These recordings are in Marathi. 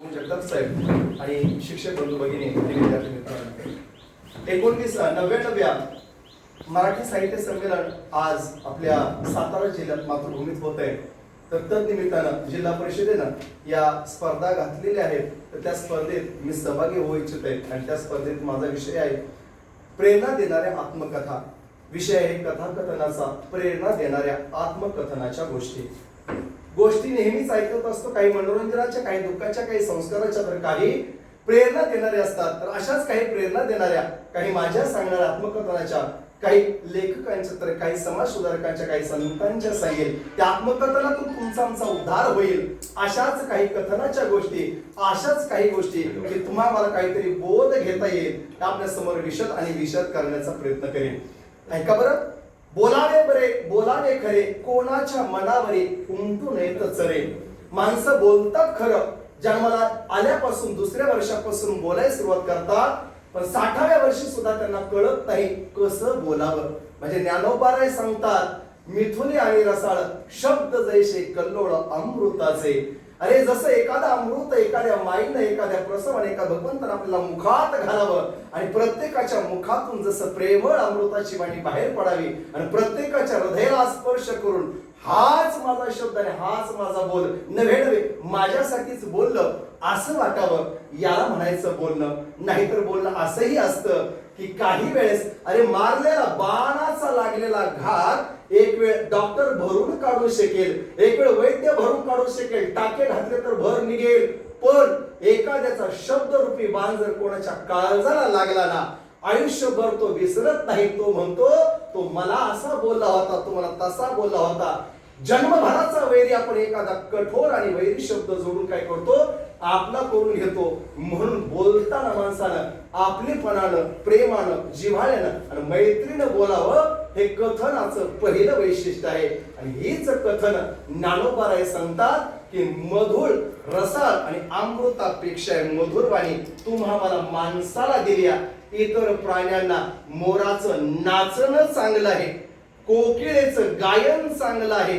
जगताप साहेब आणि शिक्षक बंधू भगिनी आणि विद्यार्थी मित्रांनो, 1999व्या मराठी साहित्य संमेलन आज आपल्या सातारा जिल्ह्यात मातृभूमीत होत आहे. तर तदनिमित्तानं जिल्हा परिषदेनं या स्पर्धा घातलेल्या आहेत. तर त्या स्पर्धेत मी सहभागी होऊ इच्छित आहे आणि त्या स्पर्धेत माझा विषय आहे प्रेरणा देणाऱ्या आत्मकथा. विषय आहे कथाकथनाचा, प्रेरणा देणाऱ्या आत्मकथनाच्या गोष्टी नेहमीच ऐकत असतो. काही मनोरंजनाच्या, काही दुःखाच्या, काही संस्काराच्या, तर काही प्रेरणा देणाऱ्या असतात. तर अशाच काही प्रेरणा देणाऱ्या, काही माझ्या सांगणाऱ्या आत्मकथनाच्या, काही लेखकांच्या, तर काही समाज सुधारकांच्या, काही संतांच्या सांगेल. त्या आत्मकथनातून तुमचा आमचा उद्धार होईल. अशाच काही कथनाच्या गोष्टी, अशाच काही गोष्टी की तुम्हाला काहीतरी बोध घेता येईल, आपल्या समोर विशद करण्याचा प्रयत्न करेन. ऐका बरं. बोलावे बरे, बोलावे खरे, कोणाच्या मनावरी उमटू नयेत चरे. माणसं बोलतात खरं, जन्माला आल्यापासून दुसऱ्या वर्षापासून बोलायला सुरुवात करतात, पण 60व्या वर्षी सुद्धा त्यांना कळत नाही कसं बोलावं. म्हणजे ज्ञानोबाराय सांगतात, मिथुनी आणि रसाळ शब्द जैसे कल्लोळ अमृताचे. अरे जसं एखादा अमृत एखाद्या माईनं, एखाद्या प्रसवाने, एका भगवंतानं आपल्याला मुखात घालावं आणि प्रत्येकाच्या मुखातून जसं प्रेमळ अमृताची वाणी बाहेर पडावी आणि प्रत्येकाच्या हृदयाला स्पर्श करून हाच माझा शब्द आणि हाच माझा बोल, नव्हे माझ्यासाठीच बोललं असं वाटावं, याला म्हणायचं बोलणं. नाहीतर बोलणं असंही असतं की काही वेळेस अरे मारलेला बाणाचा लागलेला घात एक वेळ डॉक्टर भरून काढू शकेल, एक वेळ वैद्य भरून काढू शकेल, टाके घातले तर भर निघेल, पण एखाद्याचा शब्दरूपी बाण जर कोणाच्या काळजाला लागला ना, आयुष्यभर तो विसरत नाही. तो म्हणतो तो मला असा बोलला होता, तो मला तसा बोलला होता. जन्मभराचा वैरी आपण एखादा कठोर आणि वैरी शब्द जोडून काय करतो, आपला करून घेतो. म्हणून बोलताना माणसानं आपलेपणानं, प्रेमानं, जिव्हाळ्यानं आणि मैत्रीनं बोलावं, हे कथनाचं पहिलं वैशिष्ट्य आहे. आणि हीच कथन ज्ञानोबाराय सांगतात की मधुर रसाळ आणि अमृतापेक्षा मधुर वाणी तुम्हा मला माणसाला दिल्या. इतर प्राण्यांना मोराचं नाचणं चांगलं आहे, कोकिळेचं गायन चांगलं आहे,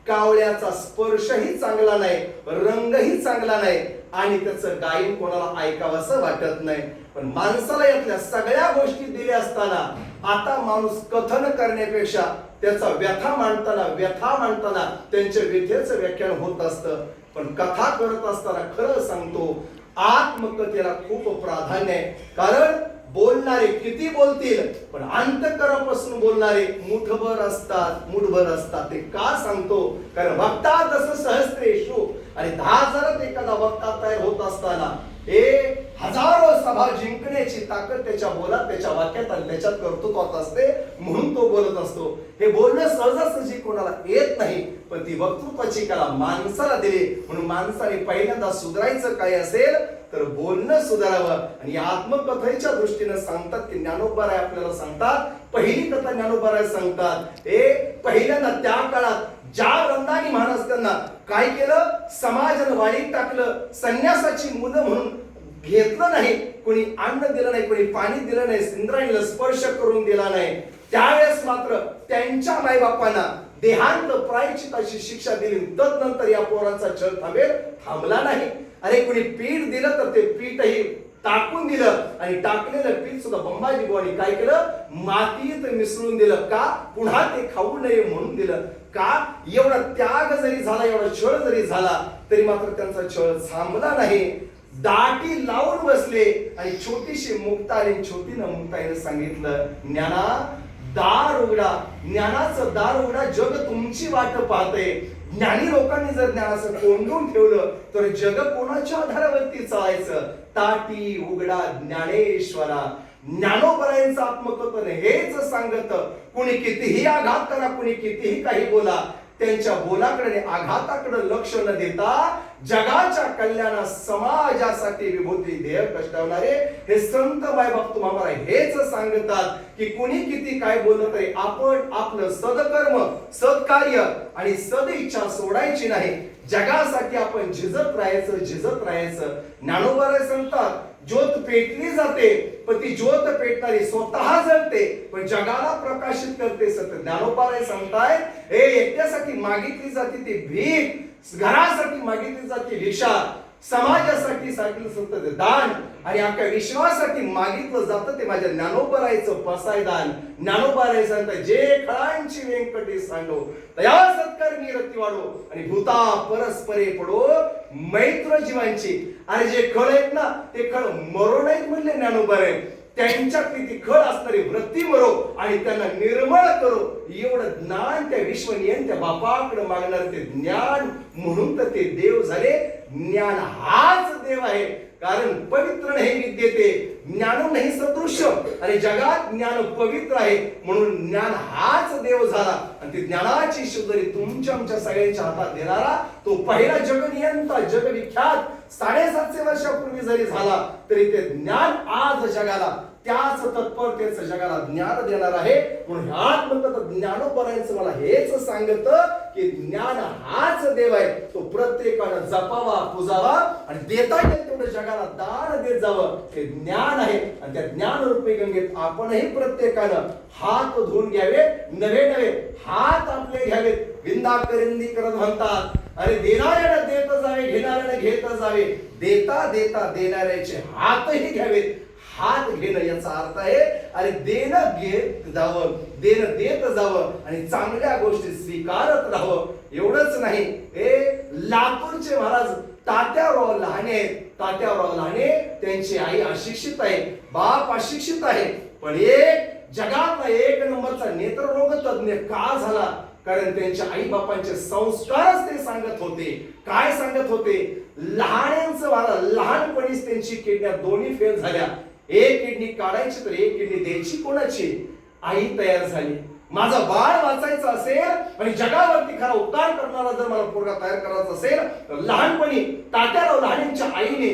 कावळ्याचा स्पर्शही चांगला नाही, रंगही चांगला नाही आणि त्याचं गायन कोणाला ऐकावंसं वाटत नाही. पण माणसाला यातल्या सगळ्या गोष्टी दिल्या असताना आता माणूस कथन करण्यापेक्षा त्याचा व्यथा मांडताना त्यांच्या व्यथेचं व्याख्यान होत असतं. पण कथा करत असताना खरं सांगतो आत्मकथेला खूप प्राधान्य आहे. कारण बोलणारे किती बोलतील, पण अंतःकरणापासून बोलणारे मुठभर असतात. ते का सांगतो, कारण वक्ता जसं सहस्त्रेषु आणि 10,000 एखादा वक्ता तयार होत असताना हजारो सभा जिंकण्याची ताकद त्याच्या बोलात, त्याच्या वाक्यात आणि त्याच्यात कर्तृत्वात असते. म्हणून तो बोलत असतो. हे बोलणं सहजासहजी कोणाला येत नाही, पण ती वक्तृत्वाची कला माणसाला दिली. म्हणून माणसाने पहिल्यांदा सुधारायचं काय असेल तर बोलणं सुधारावं. आणि या आत्मकथेच्या दृष्टीने सांगतात की ज्ञानोबाराय आपल्याला सांगतात, पहिली कथा ज्ञानोबाराय सांगतात, पहिल्यांदा त्या काळात ज्या रंदानी महाराजांना काय केलं, समाजानं वाळीत टाकलं, संन्यासाची मुलं म्हणून घेतलं नाही, कोणी अन्न दिलं नाही, कोणी पाणी दिलं नाही, इंद्रायणीला स्पर्श करून दिला नाही. त्यावेळेस मात्र त्यांच्या मायबापांना देहांत प्रायश्चिताची शिक्षा दिली. तदनंतर या पोरांचा छळ थांबला नाही. अरे कोणी पीठ दिलं तर ते पीठही टाकून दिलं आणि टाकलेलं पीठ सुद्धा बंबाजी बुवांनी काय केलं, मातीत मिसळून दिलं. का? पुन्हा ते खाऊ नये म्हणून दिलं. का? एवढा त्याग जरी झाला, एवढा छळ जरी झाला, तरी मात्र त्यांचा छळ थांबला नाही. दाटी लावून बसले आणि छोटीशी मुक्ताईने सांगितलं, ज्ञाना दार उघडा, ज्ञानाचं दार उघडा, जग तुमची वाट पाहते. ज्ञानी लोकांनी जर ज्ञानाचं कोंडून ठेवलं तर जग कोणाच्या आधारावरती चालायचं. ताटी उघडा ज्ञानेश्वरा. ज्ञानोबारायांचं आत्मकथन हेच सांगत, कुणी कितीही आघात करा, कुणी कितीही काही बोला, त्यांच्या बोलाकडे आघाताकडे लक्ष न देता जगाच्या कल्याणा समाजासाठी विभूती ध्येय कष्टावणारे हे संत मायबाप तुम्हाला हेच सांगतात की कुणी किती काय बोलत तरी आपण आपलं सदकर्म, सत्कार्य आणि सदिच्छा सोडायची नाही. जगासाठी आपण झिजत राहायचं. ज्ञानोबाराय सांगतात, ज्योत पेटली जाते पण ती ज्योत पेटणारी स्वतः जळते पण जगाला प्रकाशित करते. सत्य ज्ञानोबाराय सांगतायत, एकट्यासाठी मागितली जाते ती भीक, घरासाठी मागितली जाते भिक्षा, समाजासाठी सांगितलं सत्य दान आणि आपल्या विश्वासाठी मागितलं जातं ते माझ्या ज्ञानोबरायचं पसायदान. ज्ञानोबराय सांगतात जे खळांची व्यंकटी सांडो तया सत्कार मी रती वाढो आणि भूता परस्परे पडो मैत्र जीवांची. आणि जे खळ आहेत ना ते खळ मरो नाहीत म्हणले ज्ञानोबराय. त्यांच्यातली ती खळ असणारी वृत्ती मरो आणि त्यांना निर्मळ करो. एवढं ज्ञान त्या विश्वनियंत्या बापाकडे मागणार ते ज्ञान. म्हणून तर ते देव झाले. ज्ञान हाच देव आहे. कारण पवित्र नाही विद्येते ज्ञान नाही सदृश्य. आणि जगात ज्ञान पवित्र आहे म्हणून ज्ञान हाच देव झाला. आणि ती ज्ञानाची शुद्धरी तुमच्या आमच्या सगळ्यांच्या हातात देणारा तो पहिला जगनियंता जगविख्यात 750 वर्षापूर्वी जरी झाला तरी ते ज्ञान आज जगाला त्याच तत्परतेचं जगाला ज्ञान देणार आहे. म्हणून ह्यात म्हणतात ज्ञानोबरायांचं मला हेच सांगत की ज्ञान हाच देव आहे. तो प्रत्येकानं जपावा पुजावा आणि देता येईल तेवढं जगाला दान देत जावं हे ज्ञान आहे. आणि त्या ज्ञान रूपी गंगेत आपणही प्रत्येकानं हात धुवून घ्यावे. नवे नवे हात आपले घ्यावेत. विंदा करिंदी करत म्हणतात अरे देणाऱ्यानं देत जावे घेणाऱ्यानं घेत जावे. देता देता देणाऱ्याचे हातही घ्यावेत. हात घेणं याचा अर्थ आहे अरे देणं घेत जावं देणं देत जावं आणि चांगल्या गोष्टी स्वीकारत राहावं. एवढंच नाही लातूरचे महाराज तात्याराव लहाने आहेत. तात्याराव लहाने त्यांची आई अशिक्षित आहे बाप अशिक्षित आहे पण एक जगातला एक नंबरचा नेत्ररोग तज्ञ का झाला. कारण त्यांच्या आई बापांचे संस्कारच ते सांगत होते. काय सांगत होते. लहान्यांचं लहानपणीच त्यांची किडन्या दोन्ही फेल झाल्या. एक किडनी काढायची तर एक किडनी द्यायची कोणाची. आई तयार झाली. माझा बाळ वाचायचं असेल आणि जगावरती खरा उपकार करणारा जर मला पोरगा तयार करायचा असेल तर लहानपणी तात्याराव लहानेंच्या आईने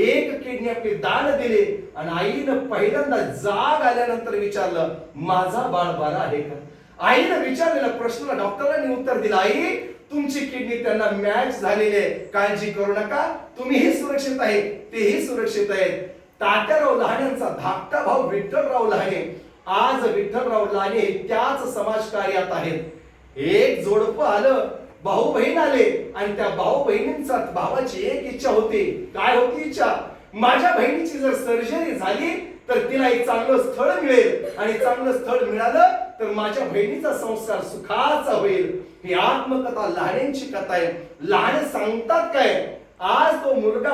एक किडनी आपली दान दिले. आणि आईनं पहिल्यांदा जाग आल्यानंतर विचारलं माझा बाळ बरा आहे का. आईनं विचारलेल्या प्रश्नाला डॉक्टरांनी उत्तर दिलं आई तुमची किडनी त्यांना मॅच झालेली आहे. काळजी करू नका. तुम्हीही सुरक्षित आहे तेही सुरक्षित आहेत. तात्याराव लहानेंचा धाकटा भाऊ विठ्ठलराव लहाने आज विठ्ठलराव लहाने त्याच समाज कार्यात आहेत. एक जोडपं आलं भाऊ बहीण आले आणि त्या भाऊ बहिणींचा भावाची एक इच्छा होती. काय होती इच्छा. माझ्या बहिणीची जर सर्जरी झाली तर तिला एक चांगलं स्थळ मिळेल आणि चांगलं स्थळ मिळालं तर माझ्या बहिणीचा संसार सुखाचा होईल. ही आत्मकथा लहानेंची कथा आहे. लहाने सांगतात काय आज तो मुलगा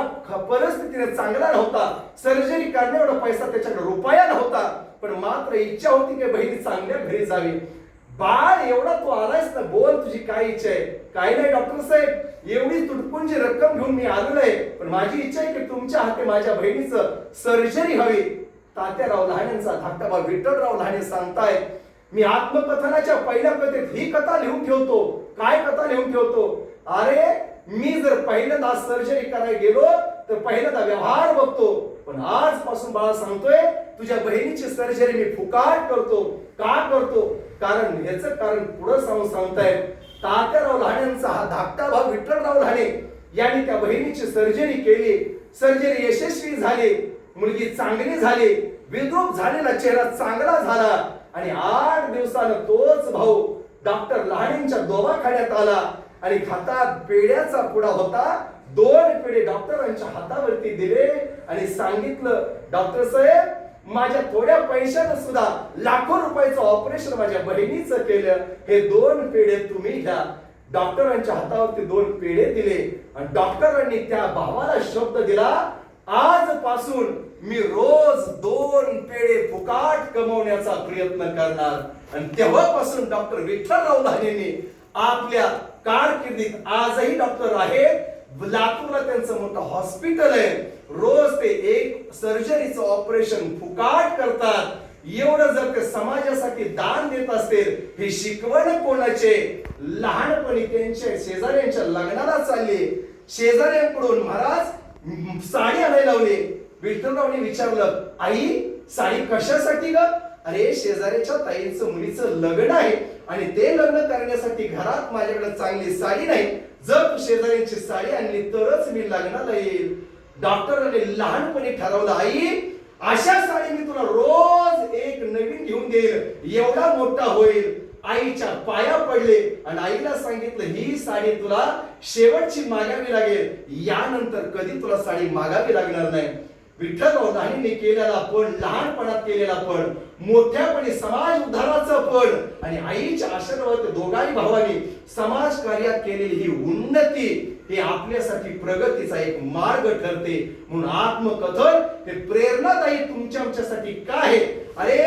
परिस्थितीने चांगला नव्हता. सर्जरी करण्या एवढा पैसा त्याच्याकडे रुपया नव्हता पण मात्र इच्छा होती की बहिणी चांगल्या घरी जावी. बाळ एवढा तू आलायस ना बोल तुझी काय इच्छा आहे. काय नाही डॉक्टर साहेब एवढी तुटपुंजी रक्कम घेऊन मी आलेलो आहे पण माझी इच्छा आहे की तुमच्या हाती माझ्या बहिणीचं सर्जरी हवी. तात्याराव लहानेंचा धाकटा भाऊ विठ्ठलराव लहाने सांगतायत मी आत्मकथनाच्या पहिल्या कथेत ही कथा लिहून ठेवतो. काय कथा लिहून ठेवतो. अरे मी जर पहिल्यांदा सर्जरी करायला गेलो तर पहिल्यांदा व्यवहार बघतो पण आजपासून बाळा सांगतोय तुझ्या बहिणीची सर्जरी मी फुकाट करतो. का करतो कारण ह्याचं कारण पुढे सांगतायत. तात्याराव लहानेंचा हा धाकटा भाऊ विठ्ठलराव लहाने यांनी त्या बहिणीची सर्जरी केली. सर्जरी यशस्वी झाली. मुलगी चांगली झाली. विद्रूप झालेला चेहरा चांगला झाला आणि 8 दिवसानं तोच भाऊ डॉक्टर लहानेंच्या दवाखान्यात आला आणि हातात पेढ्याचा पुडा होता. 2 पेढे डॉक्टरांच्या हातावरती दिले आणि सांगितलं डॉक्टर साहेब माझ्या थोड्या पैशाने सुद्धा लाखो रुपयाचं ऑपरेशन माझ्या बहिणीचं केलं. हे 2 पेढे तुम्ही घ्या. डॉक्टरांच्या हातावरती 2 पेढे दिले आणि डॉक्टरांनी त्या भावाला शब्द दिला आजपासून मी रोज 2 पेढे फुकाट कमवण्याचा प्रयत्न करणार. आणि तेव्हापासून डॉक्टर विठ्ठलराव लहानेंनी आपल्या कारकिर्दीत आजही डॉक्टर आहेत. लातूरला त्यांचं मोठं हॉस्पिटल आहे. रोज ते एक सर्जरीचं ऑपरेशन फुकाट करतात. एवढं जर ते समाजासाठी दान देत असतील ही शिकवण कोणाचे. लहानपणी त्यांच्या शेजाऱ्यांच्या लग्नाला चालले. शेजाऱ्यांकडून महाराज साडी आणायला लावली. विठ्ठलरावने विचारलं आई साडी कशासाठी ग. अरे शेजाऱ्याच्या ताईंचं मुलीचं लग्न आहे आणि ते लग्न करण्यासाठी घरात माझ्याकडे चांगली साडी नाही. जर तू शेजाऱ्यांची साडी आणली तरच मी लग्नाला येईल. डॉक्टरांनी लहानपणी ठरवलं आई अशा साडी मी तुला रोज एक नवीन घेऊन देईल. एवढा मोठा होईल आईच्या पाया पडले आणि आईला सांगितलं ही साडी तुला शेवटची मागावी लागेल, यानंतर कधी तुला साडी मागावी लागणार नाही. विठ्ठल राऊतांनी केलेला पण, लहानपणात केलेला पण, मोठ्यापणी समाज उद्धाराचं पण आणि आईच्या आशीर्वाद दोघांनी भावांनी समाज कार्यात केलेली ही उन्नती हे आपल्यासाठी प्रगतीचा एक मार्ग ठरते. म्हणून आत्मकथन हे प्रेरणादायी तुमच्या आमच्यासाठी काय आहे? अरे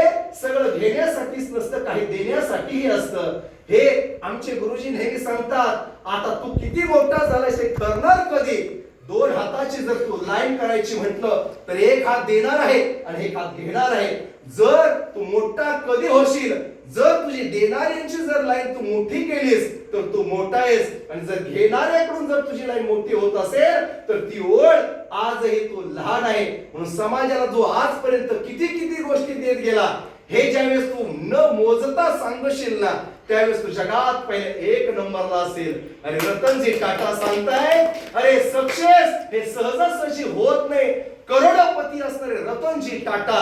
सगळं घेण्यासाठीच नसतं, काही देण्यासाठीही असतं. हे आमचे गुरुजी नेहमी सांगतात, आता तू किती मोठा झालायस हे करणार कधी? दोन हाताची जर तू लाईन करायची म्हटलं तर एक हात देणार आहे आणि एक हात घेणार आहे. जर तू मोठा कधी होशील, जर तुझी देणाऱ्यांची जर लाईन तू मोठी केलीस तर तू मोठा आहेस, आणि जर घेणाऱ्याकडून जर तुझी लाईन मोठी होत असेल तर ती ओळ आजही तू लहान आहे. म्हणून समाजाला जो आजपर्यंत किती किती गोष्टी देत गेला, हे ज्यावेळेस तू न मोजता सांगशील ना, त्यावेळेस तू जगात पहिले एक नंबरला असेल. अरे रतनजी टाटा सांगताय, अरे सक्सेस हे सहजासहजी होत नाही. करोडपती असणारे रतनजी टाटा,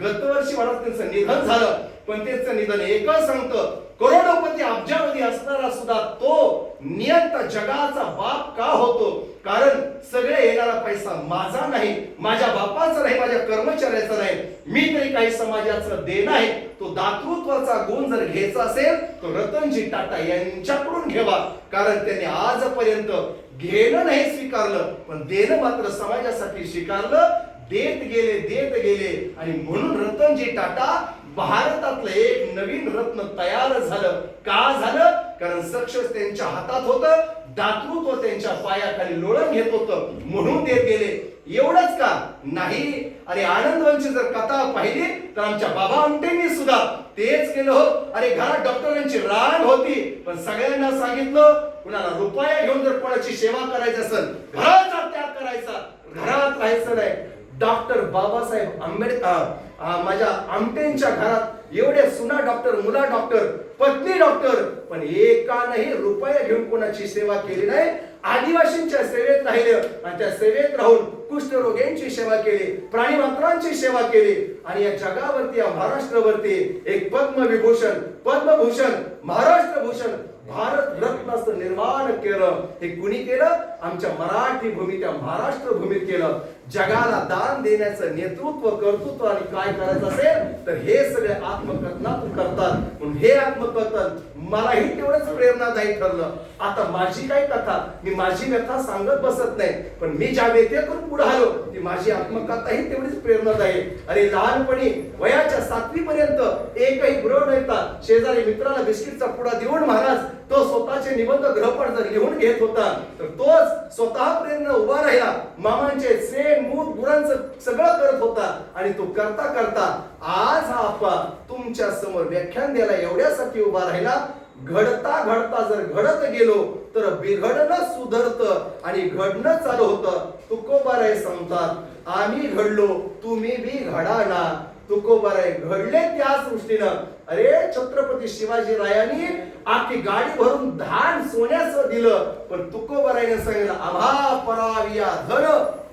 गतवर्षी मला त्यांचं निधन झालं, पण त्यांचं निधन एकच सांगतं, करोडपती अब्जावधी असणारा सुद्धा तो नियंता जगाचा बाप का होतो? कारण सगळे येणारा पैसा माझा नाही, माझ्या बापाचा नाही, माझ्या कर्मचाऱ्याचा नाही, मी तरी काही समाजाचं देणं आहे. तो दातृत्वाचा गुण जर घ्यायचा असेल तर रतनजी टाटा यांच्याकडून घ्यावा. कारण त्यांनी आजपर्यंत घेणं नाही स्वीकारलं, पण देणं मात्र समाजासाठी स्वीकारलं. देत गेले आणि म्हणून रतनजी टाटा भारतातलं एक नवीन रत्न तयार झालं. का झालं? कारण सक्सेस त्यांच्या हातात होतं, दातृत्व त्यांच्या पायाखाली लोळण घेत होतं, म्हणून देत गेले. एवढंच का नाही, अरे आनंदवनची जर कथा पाहिली तर आमच्या बाबा आमटेंनी सुद्धा तेच केलं हो. अरे घरात डॉक्टरांची रांग होती, पण सगळ्यांना सांगितलं कुणाला रुपया घेऊन जर कोणाची सेवा करायची असेल घराचा त्याग करायचा, घरात राहायचं नाही. डॉक्टर बाबासाहेब आंबेडकर माझ्या आमटेंच्या घरात एवढे सुना डॉक्टर, मुला डॉक्टर, पत्नी डॉक्टर, पण एकानंही रुपया घेऊन कोणाची सेवा केली नाही. आदिवासींच्या सेवेत राहिलं आणि त्या सेवेत राहून कुष्ठरोग्यांची सेवा केली, प्राणीमात्रांची सेवा केली आणि या जगावरती, या महाराष्ट्रावरती एक पद्मविभूषण, पद्मभूषण, महाराष्ट्र भूषण, भारत रत्नाचं निर्माण केलं. हे कुणी केलं? आमच्या मराठी भूमी, त्या महाराष्ट्र भूमीत केलं. जगाला दान देण्याचं नेतृत्व, कर्तृत्व आणि काय करायचं असेल तर हे सगळे आत्मकथनातून करतात. म्हणून हे आत्मकथन मलाही तेवढंच प्रेरणादायी ठरलं. आता माझी काय कथा, मी माझी व्यथा सांगत बसत नाही, पण मी ज्या व्यथेतून पुढे आलो ती माझी आत्मकथाही तेवढीच प्रेरणादायी. अरे लहानपणी वयाच्या 7वी पर्यंत एकही गृह नव्हता. शेजारी मित्राला बिस्किटचा पुडा देऊन महाराज तो स्वतःचे निबंध गृहपाठ जर लिहून घेत होता तर तोच स्वतः प्रेरणा उभा राहिला. मामांचे सेन मूत गुरांचं सगळं करत होता आणि तो करता करता आज हा आप्पा तुमच्या समोर व्याख्यान द्यायला एवढ्यासाठी उभा राहिला. घडता घडता जर घडत गेलो तर बिघडणं सुधरतं आणि घडणं चालू होतं. तुकोबाराय सांगतात आम्ही घडलो तुम्ही बी घडा ना. तुकोबाराय घडले त्या सृष्टीनं. अरे छत्रपती शिवाजी रायांनी आखी गाडी भरून धान सोन्याचं दिलं, पण तुकोबारायने सांगितलं आम्हा पराविया धन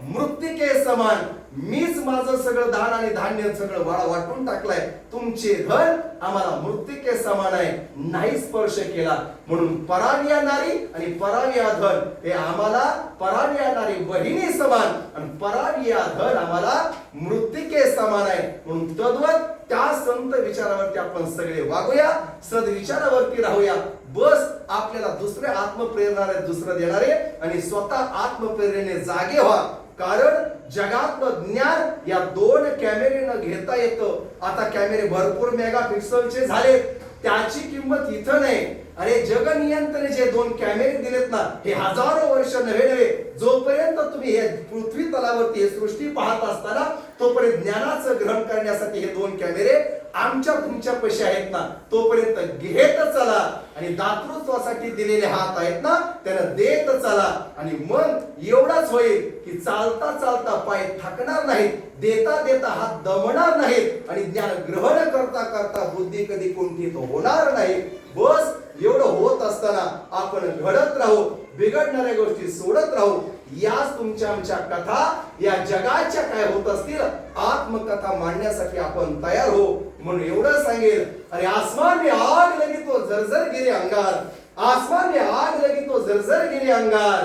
मृत्तिके समान. मीच माझं सगळं धान आणि धान्य सगळं वाटून टाकलंय, तुमचे धन आम्हाला मृत्तिके समान आहे, नाही स्पर्श केला. म्हणून पराविया नारी आणि पराविया धन हे आम्हाला पराविया नारी बहिणी समान आणि पराविया धन आम्हाला मृत्तिके समान आहे. म्हणून तद्वत त्या संत विचारावरती आपण सगळे वागूया, सद्विचारावरती राहूया. बस आपल्याला दुसरे आत्मप्रेरणा दुसरं देणारे आणि स्वतः आत्मप्रेरणेने जागे व्हा. कारण जगातलं ज्ञान या 2 कॅमेरेनं घेता येतं. आता कॅमेरे भरपूर मेगापिक्सलचे झाले, त्याची किंमत इथं नाही. अरे जगनियंत्रण जे 2 कॅमेरे दिलेत ना, हे हजारो वर्ष नव्हे. जोपर्यंत तुम्ही हे पृथ्वी तलावरती हे सृष्टी पाहत असताना तोपर्यंत ज्ञानाचं ग्रहण करण्यासाठी हे 2 कॅमेरे आमच्या तुमच्या पैसे आहेत ना, तोपर्यंत घेत चला आणि दातृत्वासाठी दिलेले हात आहेत ना त्यांना देत चला. आणि मग एवढाच होईल की चालता चालता पाय थकणार नाहीत, देता देता हात दमणार नाहीत आणि ज्ञान ग्रहण करता करता बुद्धी कधी कुंठित होणार नाही. बस एवढं होत असताना आपण घडत राहू, बिघडणाऱ्या गोष्टी सोडत राहू. याच तुमच्या आमच्या कथा या जगाच्या काय होत असतील आत्मकथा मांडण्यासाठी आपण तयार हो. म्हणून एवढं सांगेल, अरे आसमान में आग लगी तो जर्जर गिरे अंगार, आसमान में आग लगी तो जर्जर गिरे अंगार,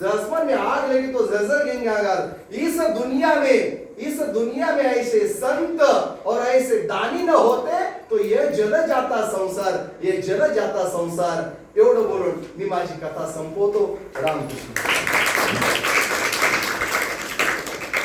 आसमान में आग लगी तो जर्जर गिरे अंगार। इस दुनिया में ऐसे संत और ऐसे दानी न होते तो ये जल जाता संसार, ये जल जाता संसार। एवढं बोलून मी माझी कथा संपवतो। रामकृष्ण।